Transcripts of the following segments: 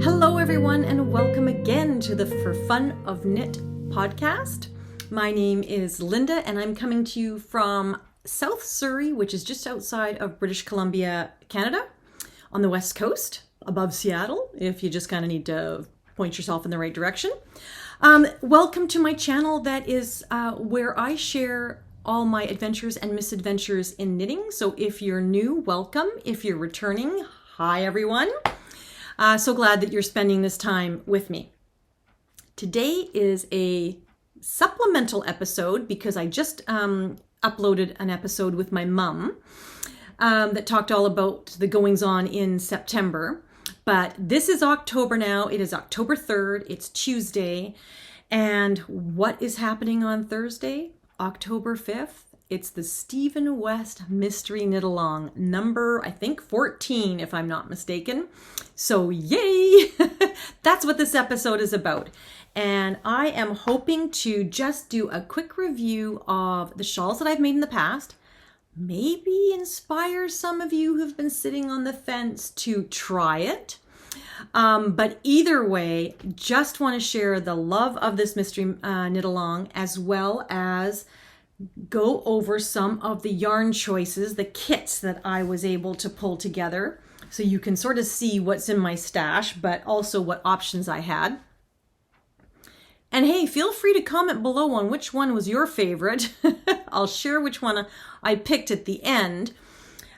Hello everyone and welcome again to the For Fun of Knit podcast. My name is Linda and I'm coming to you from South Surrey, which is just outside of British Columbia, Canada, on the west coast, above Seattle, if you just kind of need to point yourself in the right direction. Welcome to my channel that is where I share all my adventures and misadventures in knitting. So if you're new, welcome. If you're returning, hi everyone. So glad that you're spending this time with me. Today is a supplemental episode because I just uploaded an episode with my mum that talked all about the goings on in September. But this is October now. It is October 3rd. It's Tuesday. And what is happening on Thursday, October 5th? It's the Stephen West Mystery Knit Along, number, I think, 14, if I'm not mistaken. So yay! That's what this episode is about. And I am hoping to just do a quick review of the shawls that I've made in the past. Maybe inspire some of you who've been sitting on the fence to try it. But either way, just want to share the love of this mystery knit along, as well as go over some of the yarn choices, the kits that I was able to pull together, so you can sort of see what's in my stash, but also what options I had. And hey, feel free to comment below on which one was your favorite. I'll share which one I picked at the end.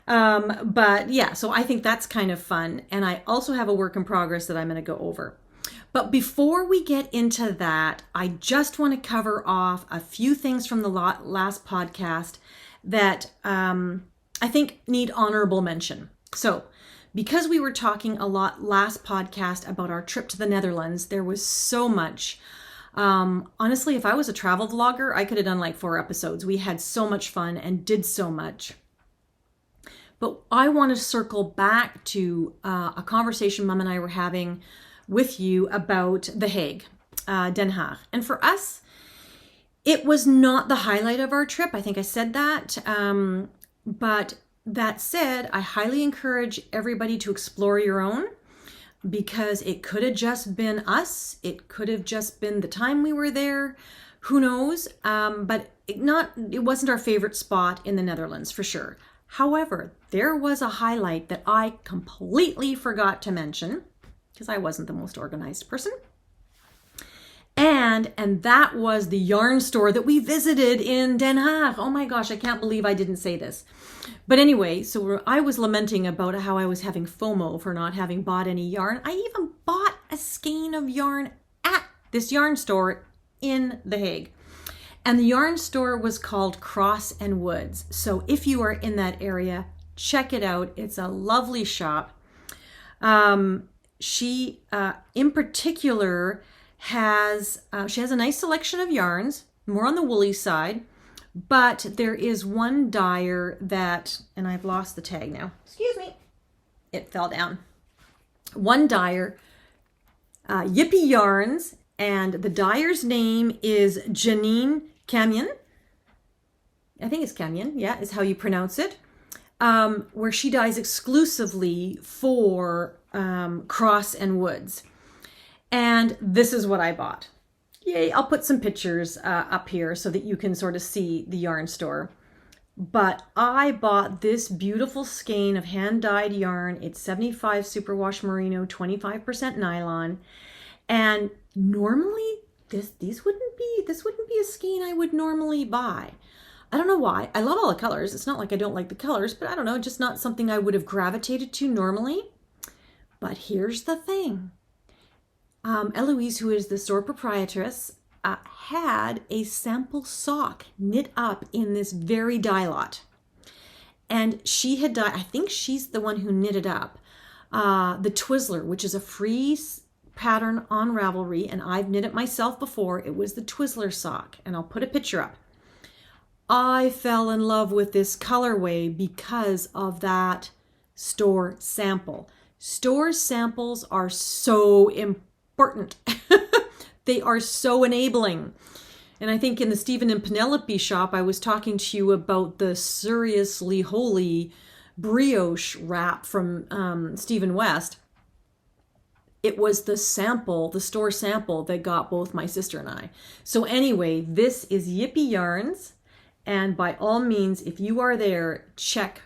But yeah, so I think that's kind of fun. And I also have a work in progress that I'm going to go over. But before we get into that, I just want to cover off a few things from the last podcast that I think need honorable mention. So because we were talking a lot last podcast about our trip to the Netherlands, there was so much. Honestly, if I was a travel vlogger, I could have done like 4 episodes. We had so much fun and did so much. But I want to circle back to a conversation Mum and I were having with you about the Hague, Den Haag. And for us, it was not the highlight of our trip. I think I said that. But that said, I highly encourage everybody to explore your own, because it could have just been us. It could have just been the time we were there. Who knows? But it wasn't our favorite spot in the Netherlands for sure. However, there was a highlight that I completely forgot to mention because I wasn't the most organized person. And that was the yarn store that we visited in Den Haag. Oh my gosh, I can't believe I didn't say this. But anyway, so I was lamenting about how I was having FOMO for not having bought any yarn. I even bought a skein of yarn at this yarn store in The Hague. And the yarn store was called Cross and Woods. So if you are in that area, check it out. It's a lovely shop. She, in particular, has a nice selection of yarns, more on the woolly side, but there is one dyer that, and I've lost the tag now. Excuse me. It fell down. One dyer, Yippee Yarns, and the dyer's name is Janine Camion. I think it's Camion, yeah, is how you pronounce it. Where she dyes exclusively for Cross and Woods. And this is what I bought. Yay, I'll put some pictures up here so that you can sort of see the yarn store. But I bought this beautiful skein of hand-dyed yarn. It's 75 superwash merino, 25% nylon. And normally this wouldn't be a skein I would normally buy. I don't know why. I love all the colors. It's not like I don't like the colors, but I don't know, just not something I would have gravitated to normally. But here's the thing. Eloise, who is the store proprietress, had a sample sock knit up in this very dye lot. And she had dyed, I think she's the one who knitted up, the Twizzler, which is a free pattern on Ravelry, and I've knit it myself before. It was the Twizzler sock, and I'll put a picture up. I fell in love with this colorway because of that store sample. Store samples are so important. They are so enabling. And I think in the Stephen and Penelope shop, I was talking to you about the Seriously Holy brioche wrap from Stephen West. it was the sample, the store sample, that got both my sister and I. So anyway, this is Yippee Yarns. And by all means, if you are there, check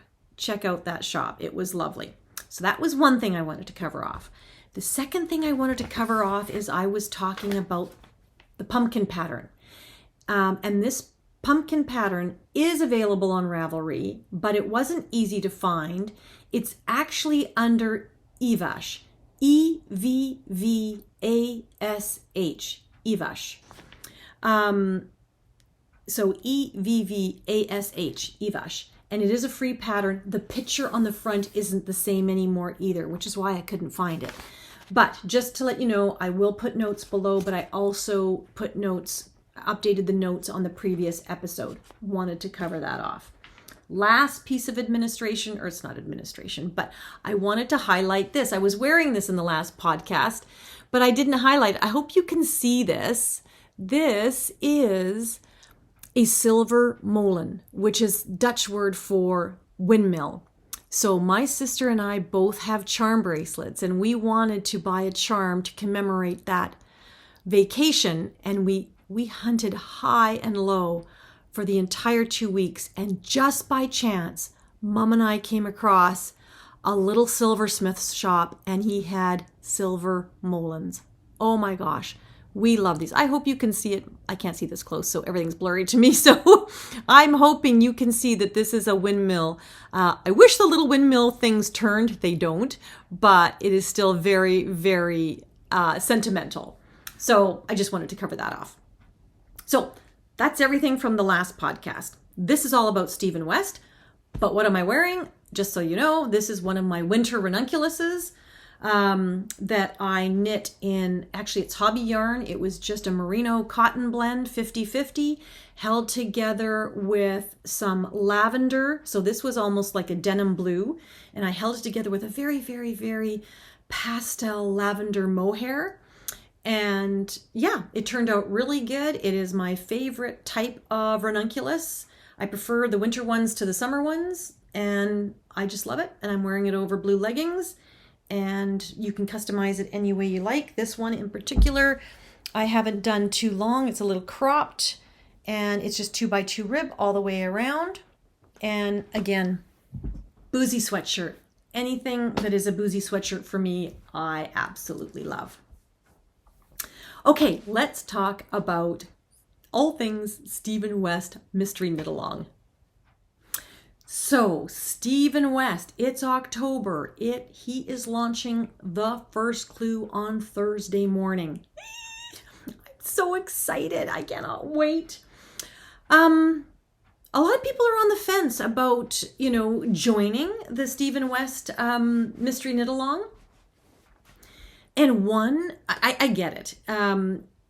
out that shop. It was lovely. So that was one thing I wanted to cover off. The second thing I wanted to cover off is I was talking about the pumpkin pattern. And this pumpkin pattern is available on Ravelry, but it wasn't easy to find. It's actually under EVVASH. EVVASH. EVVASH. So EVVASH, EVVASH. And it is a free pattern. The picture on the front isn't the same anymore either, which is why I couldn't find it. But just to let you know, I will put notes below, but I also put notes, updated the notes on the previous episode. Wanted to cover that off. Last piece of administration, or it's not administration, but I wanted to highlight this. I was wearing this in the last podcast, but I didn't highlight. I hope you can see this. This is a silver molen, which is Dutch word for windmill. So my sister and I both have charm bracelets, and we wanted to buy a charm to commemorate that vacation. And we hunted high and low for the entire 2 weeks. And just by chance, Mom and I came across a little silversmith shop, and he had silver molens. Oh my gosh. We love these. I hope you can see it. I can't see this close, so everything's blurry to me. So I'm hoping you can see that this is a windmill. I wish the little windmill things turned. They don't, but it is still very, very sentimental. So I just wanted to cover that off. So that's everything from the last podcast. This is all about Stephen West. But what am I wearing? Just so you know, this is one of my winter ranunculuses. That I knit in, actually it's hobby yarn. It was just a merino cotton blend, 50-50, held together with some lavender. So this was almost like a denim blue. And I held it together with a very, very, very pastel lavender mohair. And yeah, it turned out really good. It is my favorite type of ranunculus. I prefer the winter ones to the summer ones. And I just love it. And I'm wearing it over blue leggings. And you can customize it any way you like. This one in particular, I haven't done too long. It's a little cropped, and it's just 2x2 rib all the way around. And again, boozy sweatshirt. Anything that is a boozy sweatshirt for me, I absolutely love. Okay, let's talk about all things Stephen West Mystery Knit Along. So Stephen West, it's October. He is launching the first clue on Thursday morning. I'm so excited. I cannot wait. A lot of people are on the fence about, joining the Stephen West Mystery Knit Along. And one, I get it.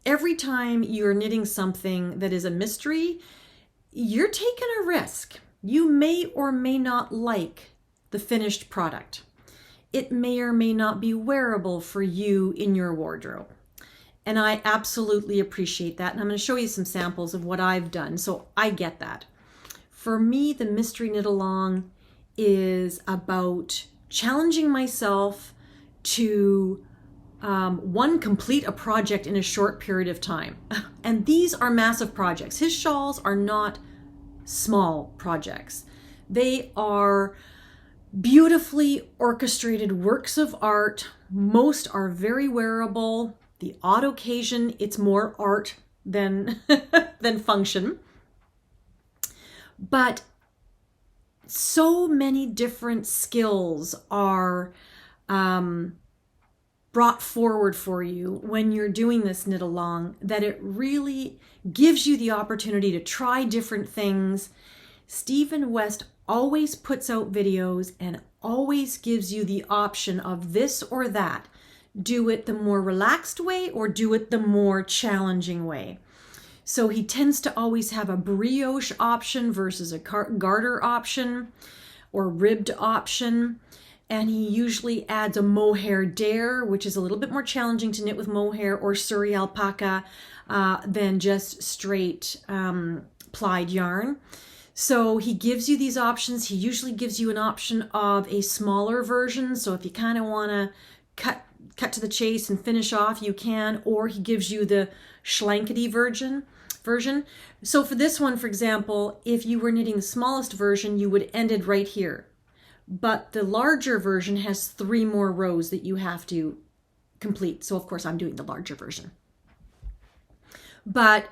Every time you're knitting something that is a mystery, you're taking a risk. You may or may not like the finished product. It may or may not be wearable for you in your wardrobe. And I absolutely appreciate that. And I'm going to show you some samples of what I've done. So I get that. For me, the Mystery Knit Along is about challenging myself to complete a project in a short period of time. And these are massive projects. His shawls are not small projects. They are beautifully orchestrated works of art. Most are very wearable. The odd occasion, it's more art than function. But so many different skills are brought forward for you when you're doing this knit along, that it really gives you the opportunity to try different things. Stephen West always puts out videos and always gives you the option of this or that. Do it the more relaxed way or do it the more challenging way. So he tends to always have a brioche option versus a garter option or ribbed option. And he usually adds a mohair dare, which is a little bit more challenging to knit with mohair or Surrey alpaca than just straight plied yarn. So he gives you these options. He usually gives you an option of a smaller version. So if you kind of want to cut to the chase and finish off, you can, or he gives you the schlankety version. So for this one, for example, if you were knitting the smallest version, you would end it right here. But the larger version has 3 more rows that you have to complete. So of course I'm doing the larger version. But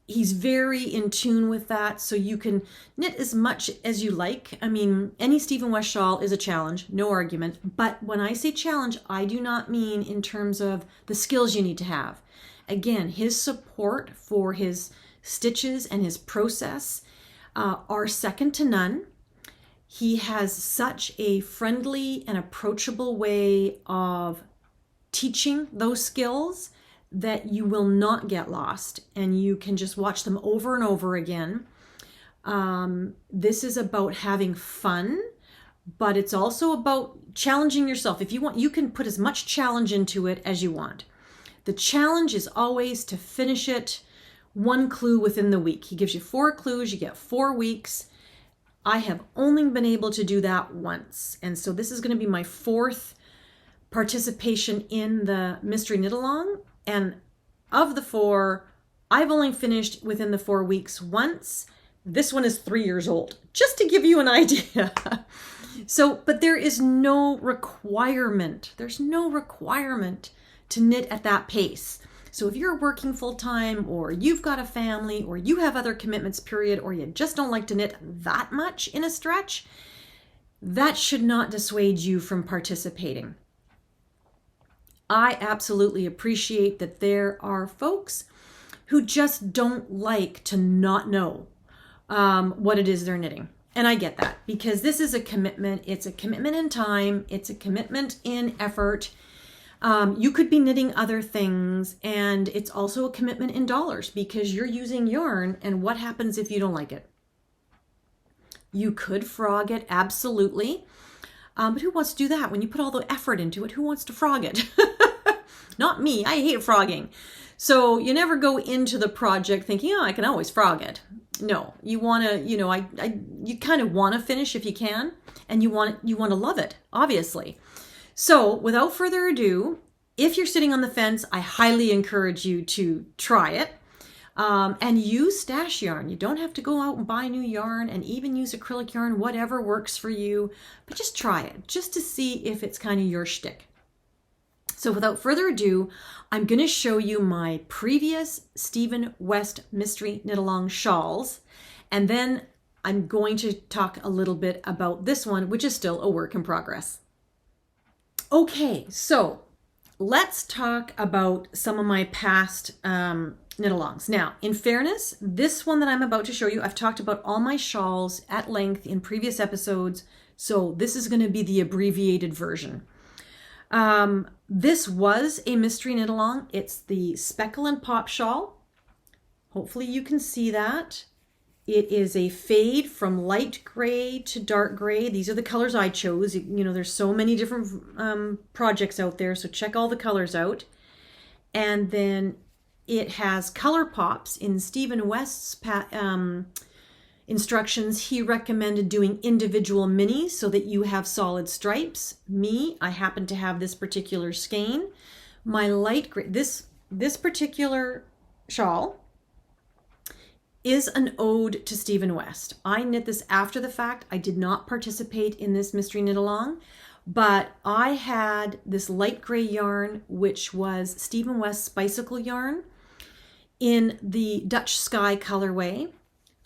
he's very in tune with that, so you can knit as much as you like. I mean, any Stephen West shawl is a challenge, no argument. But when I say challenge, I do not mean in terms of the skills you need to have. Again, his support for his stitches and his process are second to none. He has such a friendly and approachable way of teaching those skills that you will not get lost, and you can just watch them over and over again. This is about having fun, but it's also about challenging yourself. If you want, you can put as much challenge into it as you want. The challenge is always to finish it 1 clue within the week. He gives you 4 clues, you get 4 weeks. I have only been able to do that once, and so this is going to be my 4th participation in the mystery knit along. And of the 4, I've only finished within the 4 weeks once. This one is 3 years old, just to give you an idea. So, but there is no requirement. There's no requirement to knit at that pace. So if you're working full time, or you've got a family, or you have other commitments, period, or you just don't like to knit that much in a stretch, that should not dissuade you from participating. I absolutely appreciate that there are folks who just don't like to not know what it is they're knitting. And I get that, because this is a commitment. It's a commitment in time. It's a commitment in effort. You could be knitting other things, and it's also a commitment in dollars, because you're using yarn, and what happens if you don't like it? You could frog it, absolutely. But who wants to do that? When you put all the effort into it, who wants to frog it? Not me. I hate frogging. So you never go into the project thinking, oh, I can always frog it. No, you want to, you kind of want to finish if you can, and you want to love it, obviously. So without further ado, if you're sitting on the fence, I highly encourage you to try it. And use stash yarn. You don't have to go out and buy new yarn, and even use acrylic yarn, whatever works for you, but just try it, just to see if it's kind of your shtick. So without further ado, I'm going to show you my previous Stephen West mystery knit along shawls, and then I'm going to talk a little bit about this one, which is still a work in progress. Okay, so let's talk about some of my past knit-alongs. Now, in fairness, this one that I'm about to show you, I've talked about all my shawls at length in previous episodes, so this is going to be the abbreviated version. This was a mystery knit-along. It's the Speckle and Pop shawl. Hopefully you can see that. It is a fade from light gray to dark gray. These are the colors I chose. You know, there's so many different projects out there, so check all the colors out. And then it has color pops. In Stephen West's instructions, he recommended doing individual minis so that you have solid stripes. I happen to have this particular skein. My light gray, this particular shawl is an ode to Stephen West. I knit this after the fact. I did not participate in this mystery knit along, but I had this light gray yarn, which was Stephen West's bicycle yarn in the Dutch Sky colorway.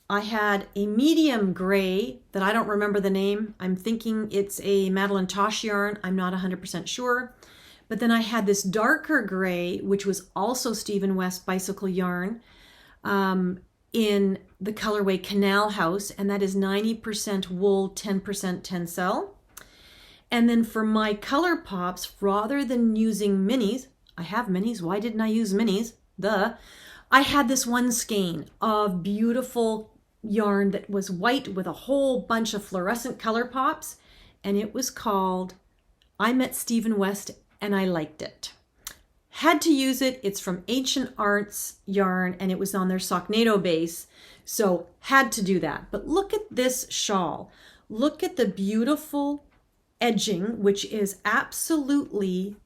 I had a medium gray that I don't remember the name. I'm thinking it's a Madeline Tosh yarn. I'm not 100% sure. But then I had this darker gray, which was also Stephen West bicycle yarn, in the colorway Canal House, and that is 90% wool, 10% tencel. And then for my color pops, rather than using minis, I have minis, why didn't I use minis? I had this one skein of beautiful yarn that was white with a whole bunch of fluorescent color pops, and it was called I Met Stephen West and I Liked It. Had to use it. It's from Ancient Arts yarn, and it was on their Socknado base, so had to do that. But look at this shawl. Look at the beautiful edging, which is absolutely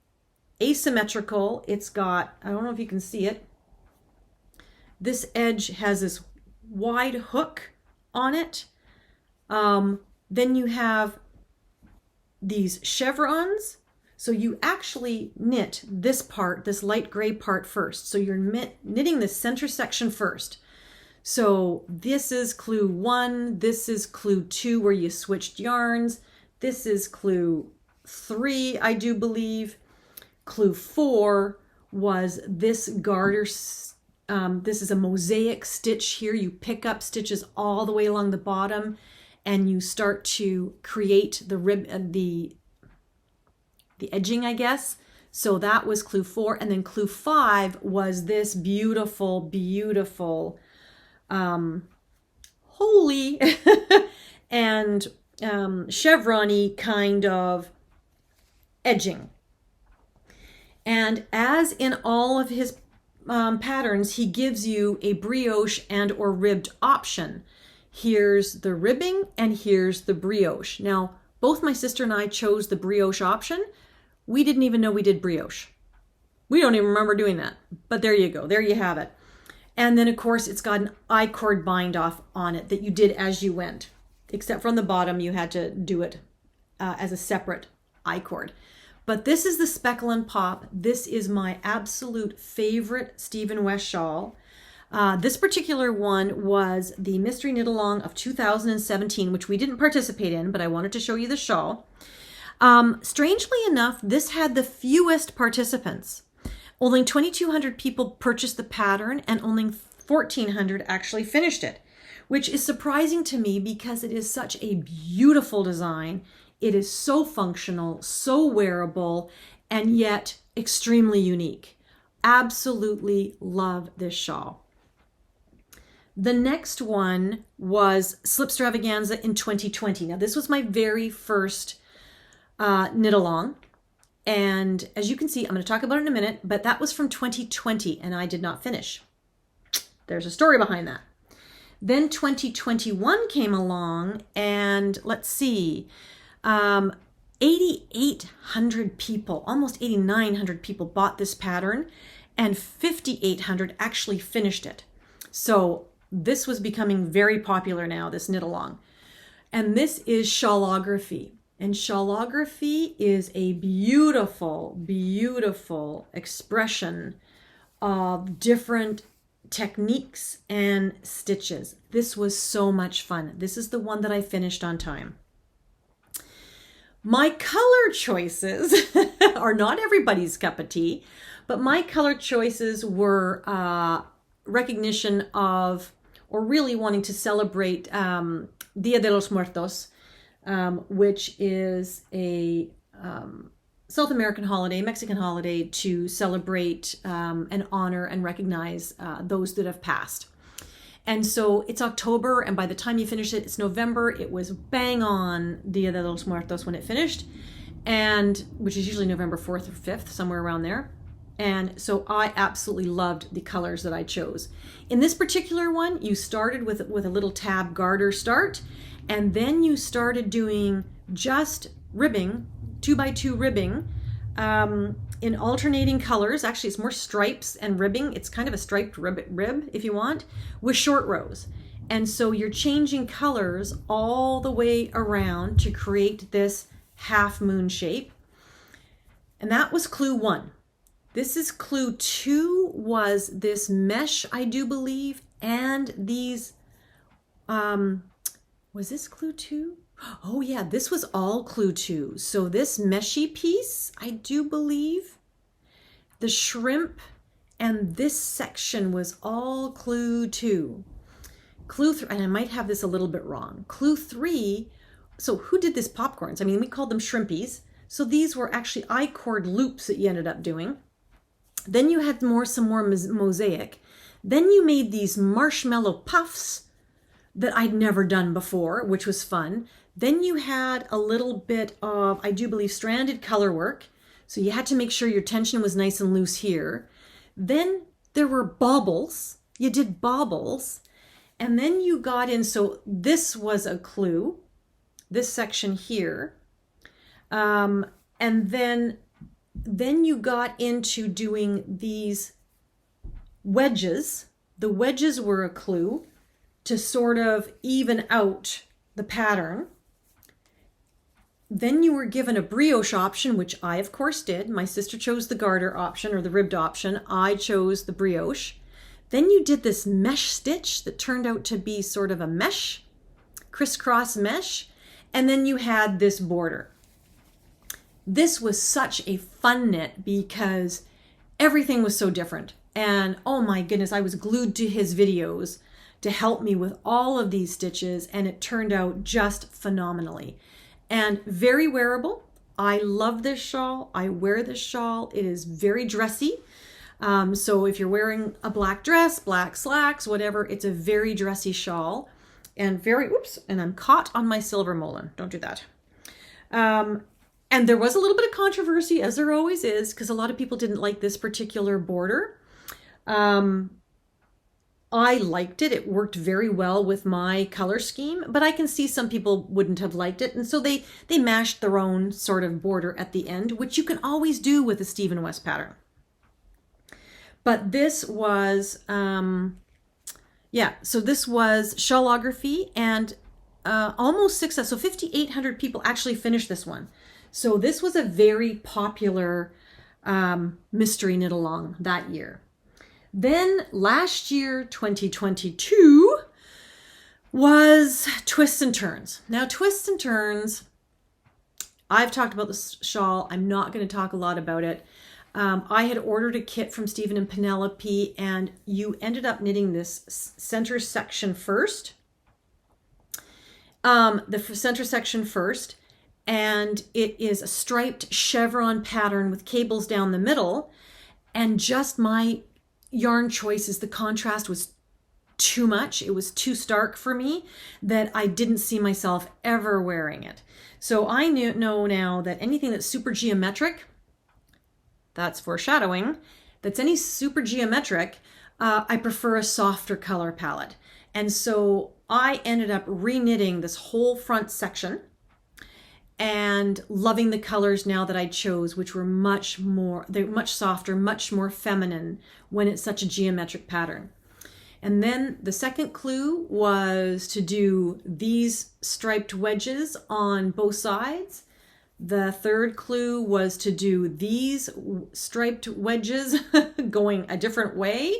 asymmetrical. It's got, I don't know if you can see it. This edge has this wide hook on it. Then you have these chevrons. So you actually knit this part, this light gray part first. So you're knitting the center section first. So this is clue 1, this is clue 2 where you switched yarns. This is clue 3, I do believe. Clue 4 was this garter. This is a mosaic stitch here. You pick up stitches all the way along the bottom and you start to create the rib, the edging, I guess. So that was clue 4. And then clue 5 was this beautiful, beautiful, holy and chevron-y kind of edging. And as in all of his patterns, he gives you a brioche and or ribbed option. Here's the ribbing and here's the brioche. Now, both my sister and I chose the brioche option. We didn't even know we did brioche. We don't even remember doing that, but there you go. There you have it. And then of course it's got an I-cord bind off on it that you did as you went, except from the bottom you had to do it as a separate I-cord. But this is the Speckle and Pop. This is my absolute favorite Stephen West shawl. This particular one was the Mystery Knit Along of 2017, which we didn't participate in, but I wanted to show you the shawl. Strangely enough, this had the fewest participants. Only 2,200 people purchased the pattern and only 1,400 actually finished it, which is surprising to me because it is such a beautiful design. It is so functional, so wearable, and yet extremely unique. Absolutely love this shawl. The next one was Slipstravaganza in 2020. Now this was my very first knit along. And as you can see, I'm going to talk about it in a minute, but that was from 2020 and I did not finish. There's a story behind that. Then 2021 came along and let's see, 8,800 people, almost 8,900 people bought this pattern and 5,800 actually finished it. So this was becoming very popular now, this knit along. And this is Shawlography. And Shawlography is a beautiful, beautiful expression of different techniques and stitches. This was so much fun. This is the one that I finished on time. My color choices are not everybody's cup of tea, but my color choices were recognition of, or really wanting to celebrate Dia de los Muertos, which is a South American holiday, Mexican holiday, to celebrate and honor and recognize those that have passed. And so it's October, and by the time you finish it, it's November. It was bang on Dia de los Muertos when it finished, and which is usually November 4th or 5th, somewhere around there. And so I absolutely loved the colors that I chose. In this particular one, you started with a little tab garter start, and then you started doing just ribbing, 2x2 ribbing, in alternating colors. Actually, it's more stripes and ribbing. It's kind of a striped rib, if you want, with short rows. And so you're changing colors all the way around to create this half moon shape. And that was clue 1. This is clue 2, was this mesh, I do believe, and these, was this clue 2? Oh yeah, this was all clue 2. So this meshy piece, I do believe, the shrimp and this section was all clue 2. Clue 3, and I might have this a little bit wrong. Clue 3, so who did this popcorns? I mean, we called them shrimpies. So these were actually I-cord loops that you ended up doing. Then you had some more mosaic. Then you made these marshmallow puffs that I'd never done before, which was fun. Then you had a little bit of, I do believe, stranded color work. So you had to make sure your tension was nice and loose here. Then there were baubles. You did baubles. And then you got in, so this was a clue, this section here. And then then you got into doing these wedges. The wedges were a clue to sort of even out the pattern. Then you were given a brioche option, which I of course did. My sister chose the garter option or the ribbed option. I chose the brioche. Then you did this mesh stitch that turned out to be sort of a mesh, crisscross mesh. And then you had this border. This was such a fun knit because everything was so different. And oh my goodness, I was glued to his videos to help me with all of these stitches, and it turned out just phenomenally. And very wearable. I love this shawl. I wear this shawl. It is very dressy. So if you're wearing a black dress, black slacks, whatever, it's a very dressy shawl. And and I'm caught on my silver mullen. Don't do that. And there was a little bit of controversy, as there always is, because a lot of people didn't like this particular border. I liked it. It worked very well with my color scheme, but I can see some people wouldn't have liked it. And so they mashed their own sort of border at the end, which you can always do with a Stephen West pattern. But this was, so this was Shawlography, and almost success. So 5,800 people actually finished this one. So this was a very popular mystery knit along that year. Then last year, 2022, was Twists and Turns. Now, Twists and Turns, I've talked about this shawl. I'm not going to talk a lot about it. I had ordered a kit from Stephen and Penelope, and you ended up knitting this center section first. The center section first, and it is a striped chevron pattern with cables down the middle, and just my yarn choices, the contrast was too much. It was too stark for me that I didn't see myself ever wearing it. So I know now that anything that's super geometric, that's foreshadowing, that's any super geometric, I prefer a softer color palette. And so I ended up re-knitting this whole front section and loving the colors now that I chose, which were they're much softer, much more feminine when it's such a geometric pattern. And then the second clue was to do these striped wedges on both sides. The third clue was to do these striped wedges going a different way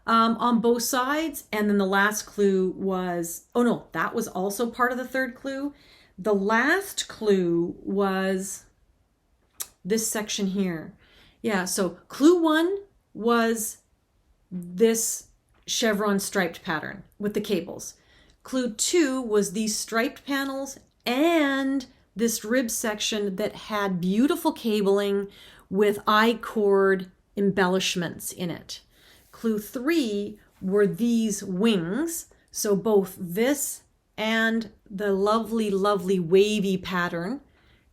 on both sides. And then the last clue was, oh no, that was also part of the third clue. The last clue was this section here. Yeah, so clue 1 was this chevron striped pattern with the cables. Clue 2 was these striped panels and this rib section that had beautiful cabling with I-cord embellishments in it. Clue 3 were these wings, so both this and the lovely, lovely wavy pattern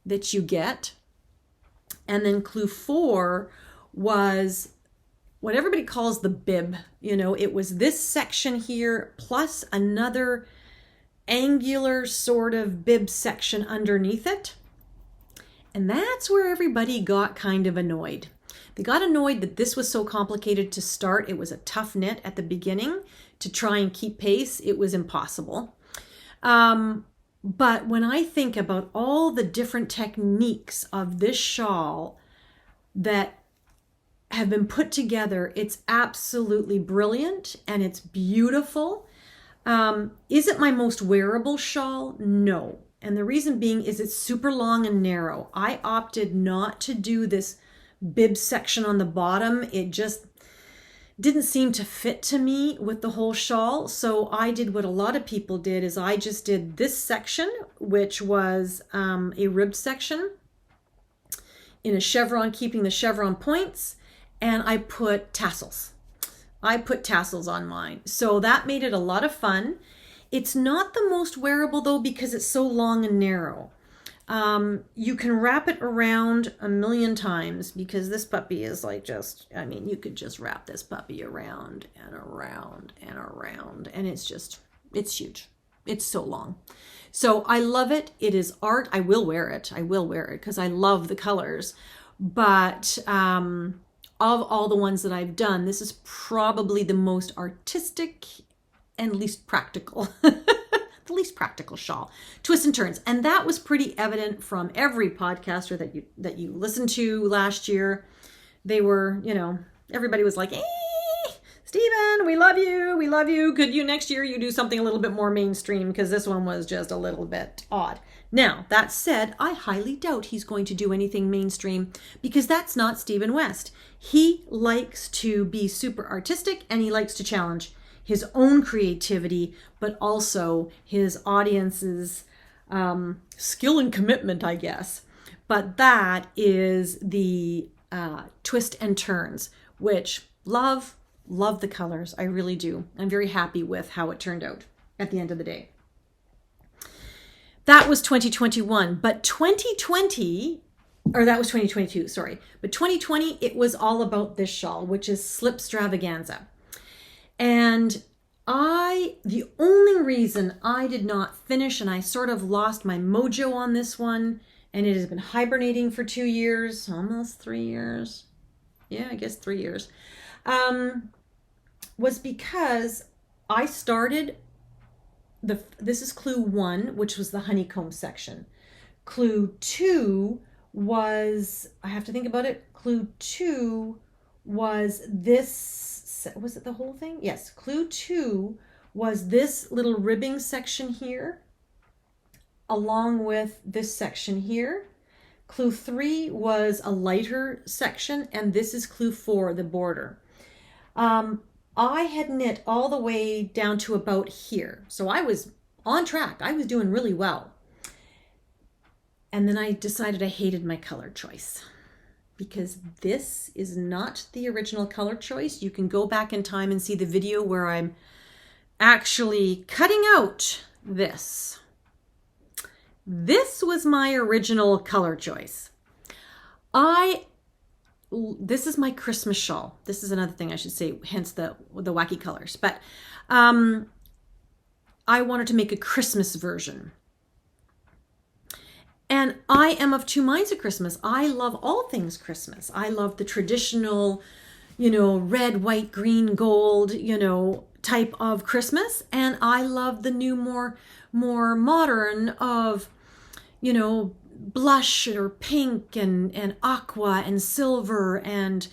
that you get. And then clue 4 was what everybody calls the bib. You know, it was this section here plus another angular sort of bib section underneath it. And that's where everybody got kind of annoyed. They got annoyed that this was so complicated to start. It was a tough knit at the beginning. To try and keep pace, it was impossible. But when I think about all the different techniques of this shawl that have been put together, it's absolutely brilliant and it's beautiful. Is it my most wearable shawl? No. And the reason being is it's super long and narrow. I opted not to do this bib section on the bottom. It just didn't seem to fit to me with the whole shawl. So I did what a lot of people did, is I just did this section, which was a ribbed section in a chevron, keeping the chevron points, and I put tassels. I put tassels on mine. So that made it a lot of fun. It's not the most wearable though, because it's so long and narrow. You can wrap it around a million times, because this puppy is like just, I mean, you could just wrap this puppy around and around and around, and it's huge. It's so long. So I love it. It is art. I will wear it. I will wear it because I love the colors. But of all the ones that I've done, this is probably the most artistic and least practical. The least practical shawl. Twists and turns. And that was pretty evident from every podcaster that you listened to last year. They were, everybody was like, Stephen, we love you. We love you. Could you next year you do something a little bit more mainstream? Because this one was just a little bit odd. Now, that said, I highly doubt he's going to do anything mainstream because that's not Stephen West. He likes to be super artistic and he likes to challenge his own creativity, but also his audience's skill and commitment, I guess. But that is the twist and turns, which love the colors. I really do. I'm very happy with how it turned out at the end of the day. That was 2021, but 2020, or that was 2022, sorry. But 2020, it was all about this shawl, which is Slipstravaganza. And the only reason I did not finish, and I sort of lost my mojo on this one, and it has been hibernating for 2 years, almost 3 years. Yeah, I guess 3 years. Was because I started, this is clue 1, which was the honeycomb section. Clue 2 was, I have to think about it, clue 2 was this, was it the whole thing? Yes, clue 2 was this little ribbing section here, along with this section here. Clue 3 was a lighter section, and this is clue 4, the border. I had knit all the way down to about here. So I was on track. I was doing really well. And then I decided I hated my color choice because this is not the original color choice. You can go back in time and see the video where I'm actually cutting out this. This was my original color choice. This is my Christmas shawl. This is another thing I should say, hence the wacky colors. But I wanted to make a Christmas version. And I am of two minds at Christmas. I love all things Christmas. I love the traditional, red, white, green, gold, type of Christmas. And I love the new, more modern of, blush or pink and aqua and silver and,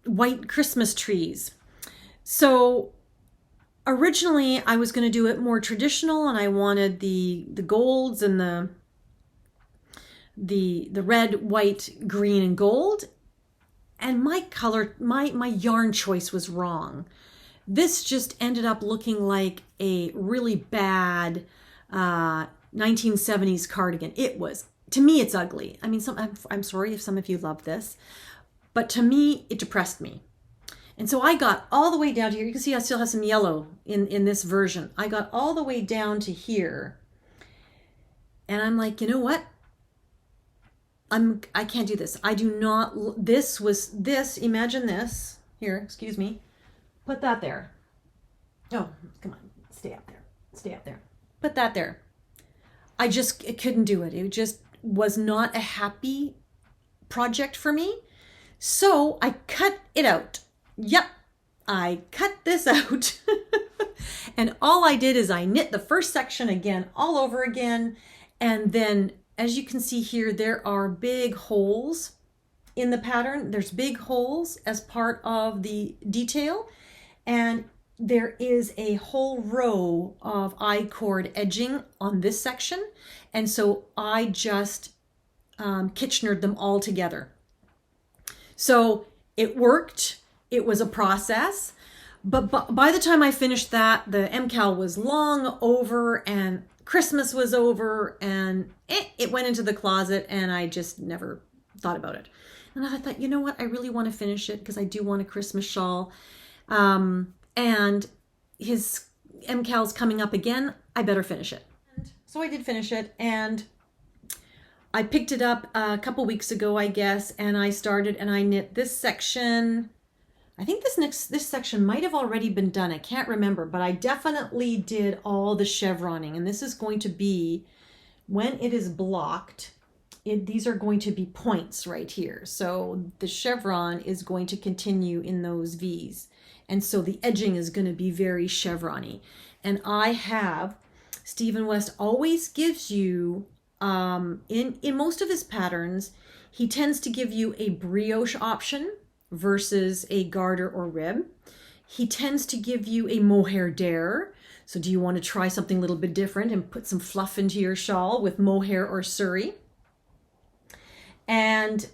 white Christmas trees. So originally I was going to do it more traditional, and I wanted the golds and the red, white, green, and gold. And my color, my yarn choice was wrong. This just ended up looking like a really bad 1970s cardigan. It was, to me, it's ugly. I mean, I'm sorry if some of you love this, but to me, it depressed me. And so I got all the way down to here. You can see I still have some yellow in this version. I got all the way down to here. And I'm like, you know what? I can't do this. I do not, imagine this. Here, excuse me. Put that there. Oh, come on. Stay up there. Stay up there. Put that there. I couldn't do it. It just was not a happy project for me. So I cut it out. Yep, I cut this out. And all I did is I knit the first section again, all over again. And then, as you can see here, there are big holes in the pattern. There's big holes as part of the detail. And there is a whole row of I-cord edging on this section. And so I just Kitchenered them all together. So it worked. It was a process. But by the time I finished that, the MKAL was long over and Christmas was over, and it went into the closet, and I just never thought about it. And I thought, you know what? I really want to finish it because I do want a Christmas shawl. And his MKAL's coming up again. I better finish it. So I did finish it, and I picked it up a couple weeks ago, I guess, and I started and I knit this section. I think this section might have already been done. I can't remember, but I definitely did all the chevroning. And this is going to be, when it is blocked, these are going to be points right here. So the chevron is going to continue in those V's. And so the edging is going to be very chevron-y. And I have, Stephen West always gives you, in most of his patterns, he tends to give you a brioche option versus a garter or rib. He tends to give you a mohair dare. So do you want to try something a little bit different and put some fluff into your shawl with mohair or surrey? And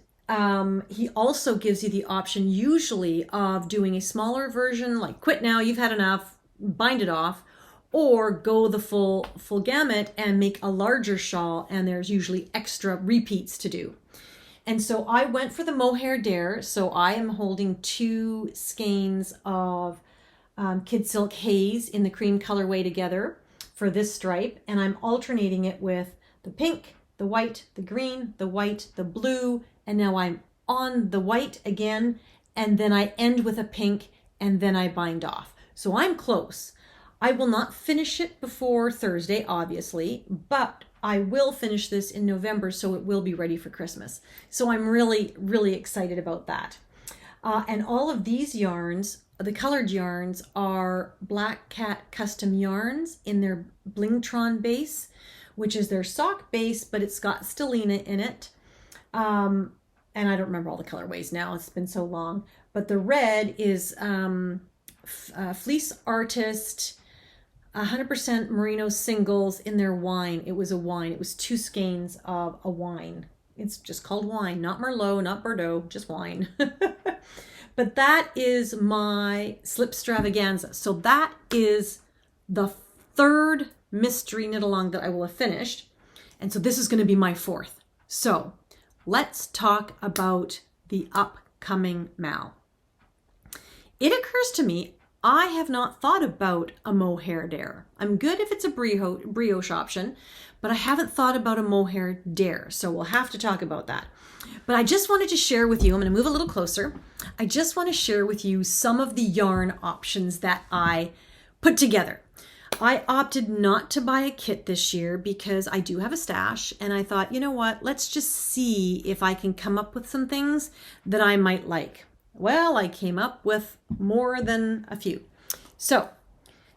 he also gives you the option usually of doing a smaller version, like quit now, you've had enough, bind it off, or go the full gamut and make a larger shawl, and there's usually extra repeats to do. And so I went for the mohair dare. So I am holding 2 skeins of Kid Silk Haze in the cream colorway together for this stripe, and I'm alternating it with the pink, the white, the green, the white, the blue, and now I'm on the white again, and then I end with a pink, and then I bind off. So I'm close. I will not finish it before Thursday, obviously, but I will finish this in November, so it will be ready for Christmas. So I'm really, really excited about that. And all of these yarns, the colored yarns, are Black Cat Custom Yarns in their Blingtron base, which is their sock base, but it's got stellina in it. And I don't remember all the colorways now, it's been so long. But the red is Fleece Artist, 100% merino singles in their wine. It was a wine. It was 2 skeins of a wine. It's just called wine, not Merlot, not Bordeaux, just wine. But that is my Slipstravaganza. So that is the 3rd mystery knit along that I will have finished. And so this is going to be my 4th. So let's talk about the upcoming mal. It occurs to me, I have not thought about a mohair dare. I'm good if it's a brioche option, but I haven't thought about a mohair dare. So we'll have to talk about that. But I just wanted to share with you, I'm going to move a little closer. I just want to share with you some of the yarn options that I put together. I opted not to buy a kit this year because I do have a stash, and I thought, you know what, let's just see if I can come up with some things that I might like. Well, I came up with more than a few. So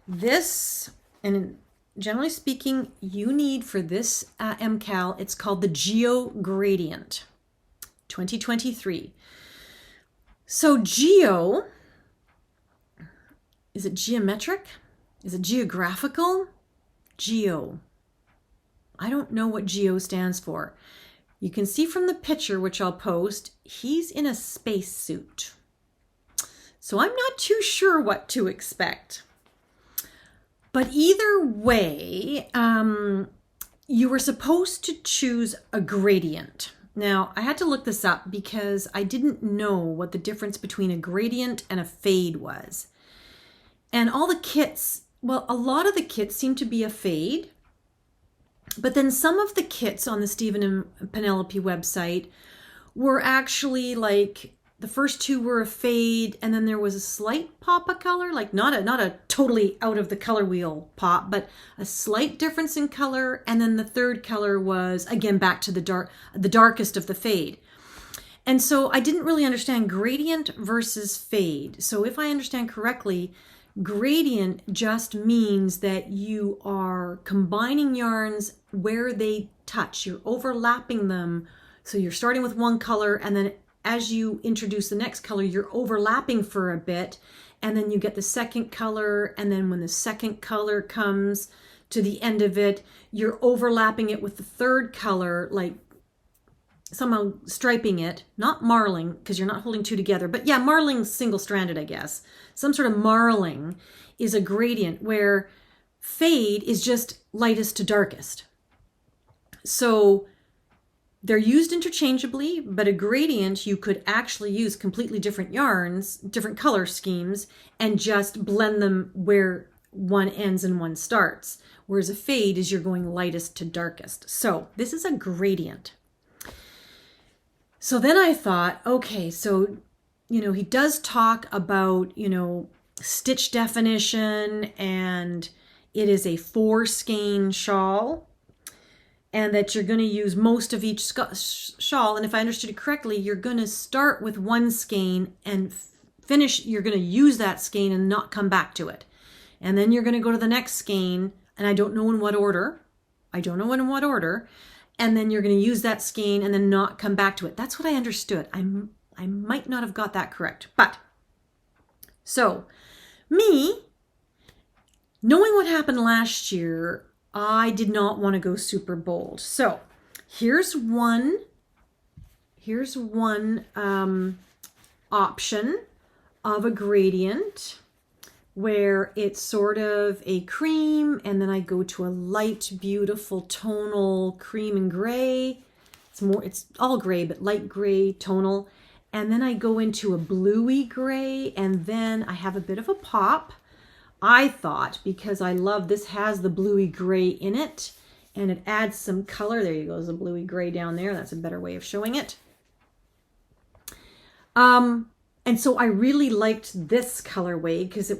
this, and generally speaking, you need for this MKAL, it's called the Geo Gradient 2023. So geo, is it geometric? Is it geographical? Geo. I don't know what geo stands for. You can see from the picture, which I'll post, he's in a spacesuit. So I'm not too sure what to expect. But either way, you were supposed to choose a gradient. Now, I had to look this up because I didn't know what the difference between a gradient and a fade was. And all the kits, well, a lot of the kits seem to be a fade. But then some of the kits on the Stephen and Penelope website were actually like, the first 2 were a fade, and then there was a slight pop of color, like not a totally out of the color wheel pop, but a slight difference in color. And then the 3rd color was again back to the darkest of the fade. And so I didn't really understand gradient versus fade. So if I understand correctly, gradient just means that you are combining yarns where they touch. You're overlapping them. So you're starting with one color, and then as you introduce the next color, you're overlapping for a bit, and then you get the second color, and then when the second color comes to the end of it, you're overlapping it with the 3rd color, like somehow striping it, not marling, because you're not holding 2 together, but yeah, marling single-stranded, I guess. Some sort of marling is a gradient, where fade is just lightest to darkest. So they're used interchangeably, but a gradient, you could actually use completely different yarns, different color schemes, and just blend them where one ends and one starts. Whereas a fade is you're going lightest to darkest. So this is a gradient. So then I thought, okay, so, he does talk about, stitch definition, and it is a 4 skein shawl. and that you're going to use most of each shawl. And if I understood it correctly, you're going to start with one skein and finish, you're going to use that skein and not come back to it. And then you're going to go to the next skein, and I don't know in what order. I don't know in what order. And then you're going to use that skein and then not come back to it. That's what I understood. I might not have got that correct. But, so, me, knowing what happened last year, I did not want to go super bold. So, here's one option of a gradient where it's sort of a cream, and then I go to a light, beautiful tonal cream and gray. It's all gray, but light gray tonal. And then I go into a bluey gray, and then I have a bit of a pop. I thought, because I love this, has the bluey gray in it, and it adds some color. There you go, there's a bluey gray down there. That's a better way of showing it. And so I really liked this colorway because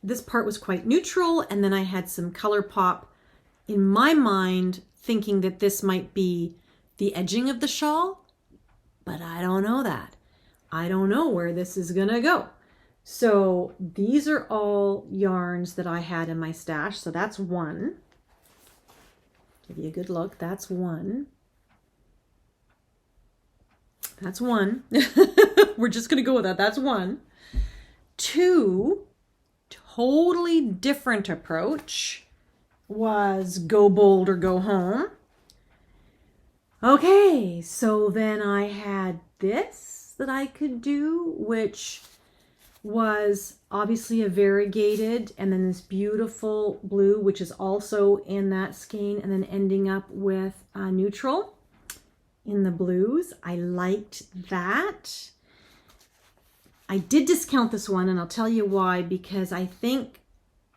this part was quite neutral, and then I had some color pop in my mind, thinking that this might be the edging of the shawl, but I don't know that. I don't know where this is gonna go. So these are all yarns that I had in my stash. So that's one. Give you a good look. That's one. That's one. We're just going to go with that. That's one. Two, totally different approach was go bold or go home. Okay, so then I had this that I could do, which was obviously a variegated, and then this beautiful blue, which is also in that skein, and then ending up with a neutral in the blues. I liked that. I did discount this one, and I'll tell you why, because I think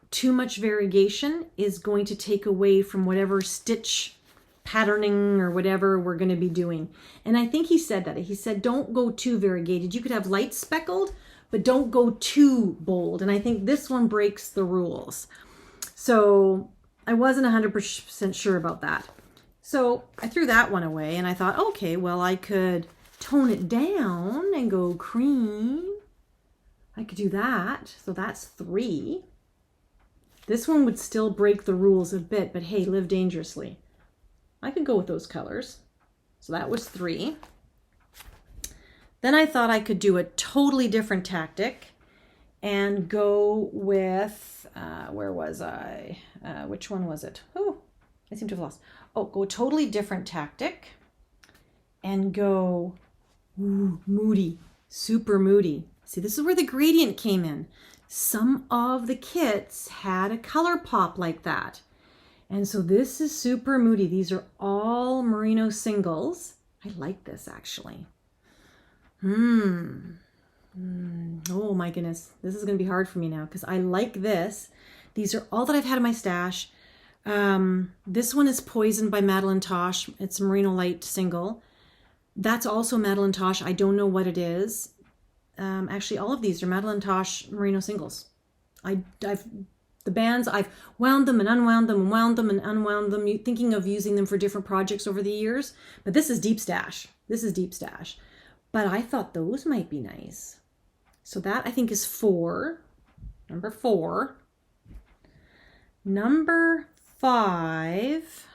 too much variegation is going to take away from whatever stitch patterning or whatever we're going to be doing. And I think he said that. He said, don't go too variegated. You could have light speckled, but don't go too bold. And I think this one breaks the rules. So I wasn't 100% sure about that. So I threw that one away, and I thought, okay, well, I could tone it down and go cream. I could do that. So that's 3. This one would still break the rules a bit, but hey, live dangerously. I could go with those colors. So that was 3. Then I thought I could do a totally different tactic and go with, where was I? Which one was it? Oh, I seem to have lost. Oh, go a totally different tactic and go moody, super moody. See, this is where the gradient came in. Some of the kits had a color pop like that. And so this is super moody. These are all merino singles. I like this actually. Oh my goodness. This is going to be hard for me now because I like this. These are all that I've had in my stash. This one is Poisoned by Madeline Tosh. It's a merino light single. That's also Madeline Tosh. I don't know what it is. Actually, all of these are Madeline Tosh merino singles. The bands, I've wound them and unwound them and wound them and unwound them, thinking of using them for different projects over the years. But this is deep stash. This is deep stash. But I thought those might be nice. So that I think is 4. Number 4. Number 5.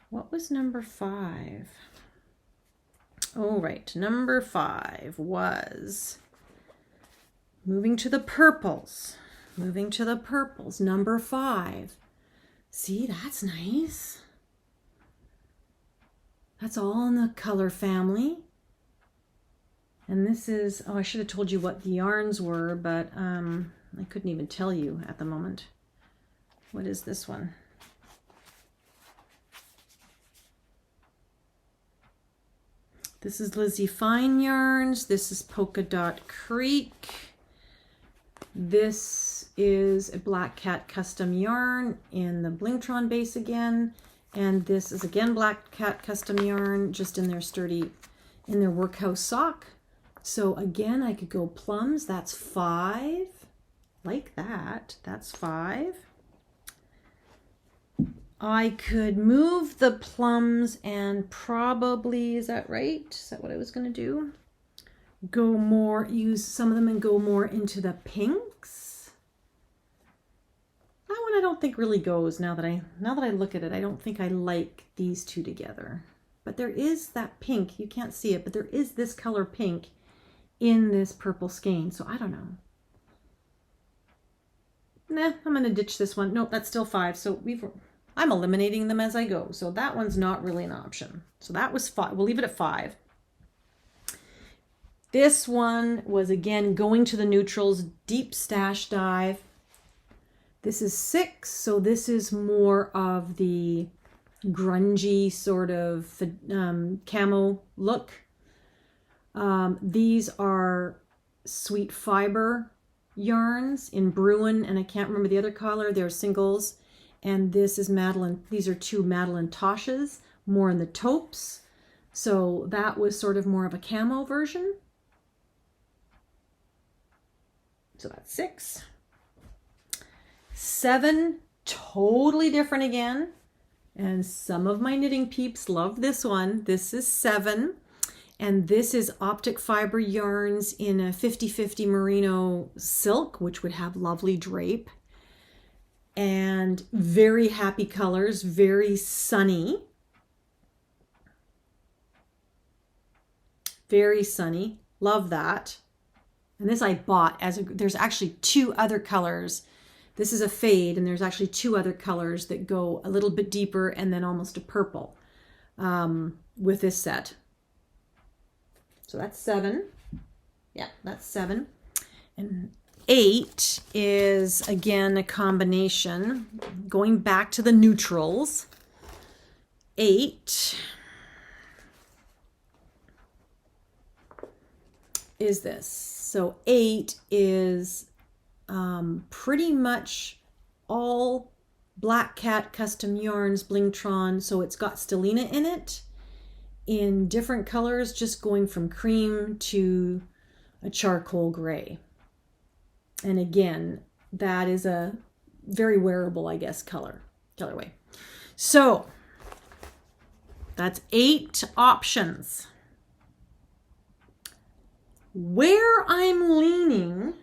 What was number 5? Oh, right. Number 5 was moving to the purples. Moving to the purples. Number 5. See, that's nice. That's all in the color family. And this is, oh, I should have told you what the yarns were, but I couldn't even tell you at the moment. What is this one? This is Lizzie Fine Yarns. This is Polka Dot Creek. This is a Black Cat custom yarn in the Blingtron base again. And this is again Black Cat custom yarn, just in their sturdy, in their workhouse sock. So again, I could go plums. That's 5. Like that. That's 5. I could move the plums and probably, is that right? Is that what I was going to do? Go more, use some of them and go more into the pinks. That one I don't think really goes now that I look at it. I don't think I like these two together. But there is that pink, you can't see it, but there is this color pink in this purple skein. So I don't know. Nah, I'm going to ditch this one. Nope, that's still 5. So I'm eliminating them as I go. So that one's not really an option. So that was 5. We'll leave it at 5. This one was, again, going to the neutrals, deep stash dive. This is 6, so this is more of the grungy sort of camo look. These are sweet fiber yarns in Bruin, and I can't remember the other color. They're singles. And this is Madeline. These are 2 Madeline Tosches, more in the taupes. So that was sort of more of a camo version. So that's 6. 7, totally different again. And some of my knitting peeps love this one. This is 7. And this is optic fiber yarns in a 50-50 merino silk, which would have lovely drape. And very happy colors, very sunny. Very sunny. Love that. And this I bought there's actually 2 other colors. This is a fade, and there's actually 2 other colors that go a little bit deeper and then almost a purple with this set. So that's 7. Yeah, that's 7. And 8 is, again, a combination. Going back to the neutrals. 8 is this. So 8 is pretty much all Black Cat custom yarns, Blingtron. So it's got stellina in it in different colors, just going from cream to a charcoal gray. And again, that is a very wearable, I guess, colorway. So that's 8 options. Where I'm leaning,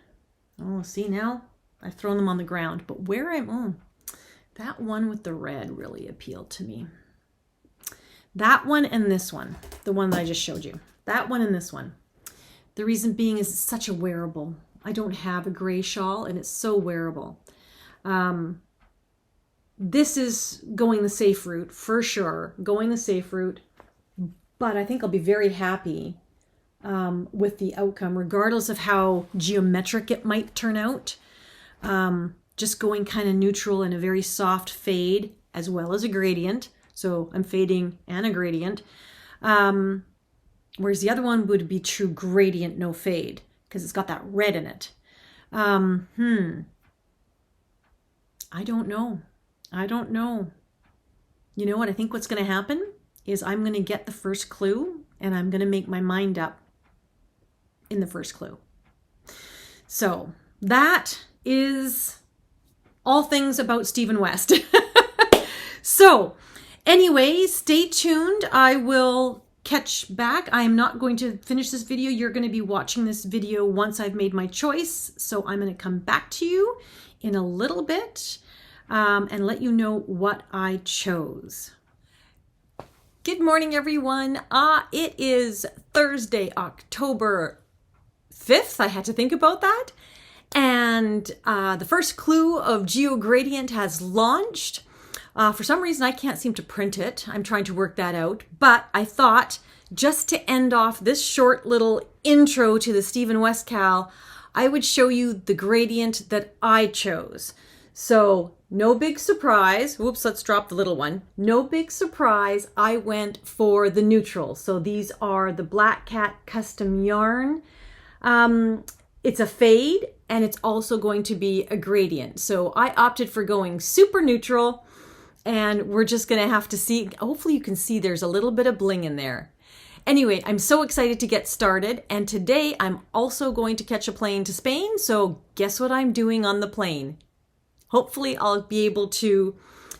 oh, see now, I've thrown them on the ground, but where that one with the red really appealed to me. That one and this one, the one that I just showed you. That one and this one. The reason being is it's such a wearable. I don't have a gray shawl and it's so wearable. This is going the safe route for sure, going the safe route, but I think I'll be very happy with the outcome, regardless of how geometric it might turn out. Just going kind of neutral in a very soft fade as well as a gradient. So I'm fading and a gradient. Whereas the other one would be true gradient, no fade, because it's got that red in it. I don't know. You know what? I think what's going to happen is I'm going to get the first clue and I'm going to make my mind up in the first clue. So that is all things about Stephen West. So anyway, stay tuned. I will catch back. I am not going to finish this video. You're going to be watching this video once I've made my choice. So I'm going to come back to you in a little bit and let you know what I chose. Good morning, everyone. It is Thursday, October 5th. I had to think about that. And the first clue of GeoGradient has launched. For some reason, I can't seem to print it. I'm trying to work that out. But I thought, just to end off this short little intro to the Stephen West MKAL, I would show you the gradient that I chose. So no big surprise. Whoops, let's drop the little one. No big surprise. I went for the neutral. So these are the Black Cat custom yarn. It's a fade and it's also going to be a gradient. So I opted for going super neutral and we're just going to have to see. Hopefully you can see there's a little bit of bling in there. Anyway, I'm so excited to get started. And today I'm also going to catch a plane to Spain. So guess what I'm doing on the plane? Hopefully I'll be able to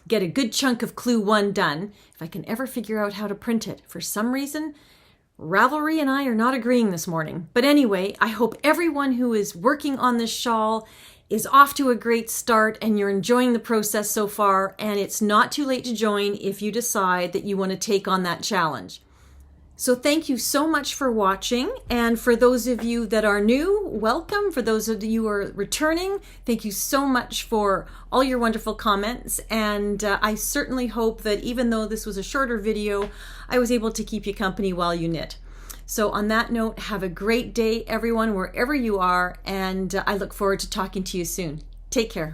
get a good chunk of clue 1 done if I can ever figure out how to print it. For some reason, Ravelry and I are not agreeing this morning. But anyway, I hope everyone who is working on this shawl is off to a great start and you're enjoying the process so far, and it's not too late to join if you decide that you want to take on that challenge. So thank you so much for watching, and for those of you that are new, welcome. For those of you who are returning, thank you so much for all your wonderful comments, and I certainly hope that even though this was a shorter video, I was able to keep you company while you knit. So on that note, have a great day everyone, wherever you are, and I look forward to talking to you soon. Take care.